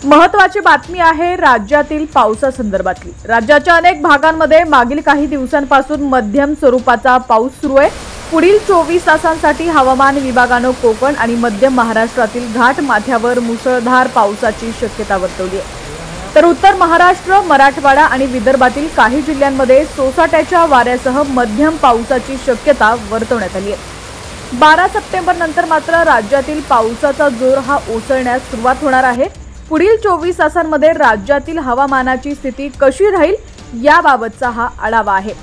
महत्त्वाची बातमी आहे राज्यातील पावसासंदर्भातली। राज्याच्या अनेक भागांमध्ये मागील काही दिवसांपासून मध्यम स्वरूपाचा पाऊस सुरू आहे। पुढील 24 तासांसाठी हवामान विभागाने कोकण आणि मध्य महाराष्ट्रातील घाट माथ्यावर मुसळधार पावसाची शक्यता वर्तवली आहे। तर उत्तर महाराष्ट्र, मराठवाडा आणि विदर्भातील काही जिल्ह्यांमध्ये सोसाट्याच्या वाऱ्यासह मध्यम पावसाची शक्यता वर्तवण्यात आली आहे। 12 सप्टेंबर नंतर मात्र राज्यातील पावसाचा जोर हा ओसरण्यास सुरुवात होणार आहे। पुढील 24 तासांमध्ये राज्यातील हवामानाची स्थिती कशी राहील याबाबतचा हा आढावा आहे।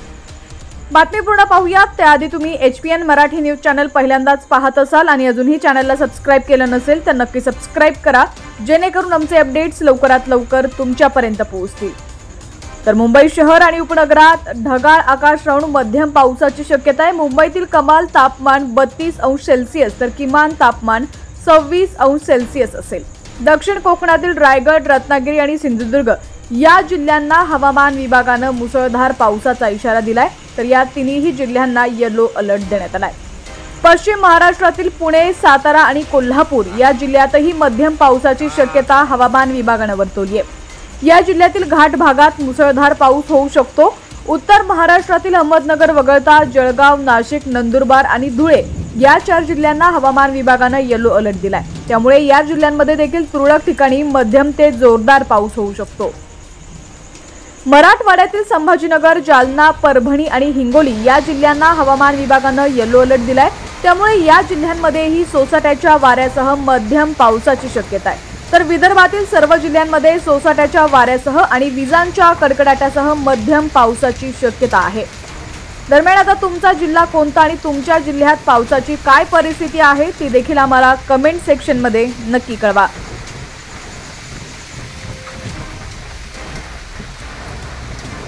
बातमी पूर्ण पाहूयात त्याआधी तुम्ही HPN मराठी न्यूज चॅनल पहिल्यांदाच पाहत असाल आणि अजूनही चॅनलला सबस्क्राइब केलं नसेल तर नक्की सबस्क्राइब करा, जेणेकरून आमचे अपडेट्स लवकरात लवकर तुमच्यापर्यंत पोहोचतील। तर मुंबई शहर आणि उपनगरात ढगाळ आकाश राहून मध्यम पावसाची शक्यता आहे। मुंबईतील कमाल तापमान 32 अंश सेल्सिअस तर किमान तापमान 26 अंश सेल्सिअस असेल। दक्षिण कोकणातील रायगड, रत्नागिरी आणि सिंधुदुर्ग या जिल्ह्यांना हवामान विभागाने मुसळधार पावसाचा इशारा दिलाय, तर या तिन्ही जिल्ह्यांना येलो अलर्ट देण्यात आलाय। पश्चिम महाराष्ट्रातील पुणे, सातारा आणि कोल्हापूर या जिल्ह्यातही मध्यम पावसाची शक्यता हवामान विभागाने वर्तवली आहे। या जिल्ह्यातील घाट भागात मुसळधार पाऊस होऊ शकतो। उत्तर महाराष्ट्रातील अहमदनगर वगळता जळगाव, नाशिक, नंदुरबार आणि धुळे या 4 जिल्ह्यांना हवामान विभागाने येलो अलर्ट दिलाय। त्यामुळे या जिल्ह्यांमध्ये देखील तुरळक ठिकाणी मध्यम ते जोरदार पाऊस होऊ शकतो। मराठवाड्यातील संभाजीनगर, जालना, परभणी आणि हिंगोली या जिल्ह्यांना हवामान विभागाने येलो अलर्ट दिलाय। त्यामुळे या जिल्ह्यांमध्येही सोसाट्याच्या वाऱ्यासह मध्यम पावसाची शक्यता आहे। तर विदर्भातील सर्व जिल्ह्यांमध्ये सोसाट्याच्या वाऱ्यासह आणि विजांच्या कडकडाटासह मध्यम पावसाची शक्यता आहे। दरम्यान आता तुमचा जिल्हा कोणता आणि तुमच्या जिल्ह्यात पावसाची काय परिस्थिती आहे ती देखील आम्हाला कमेंट सेक्शन मध्ये नक्की कळवा।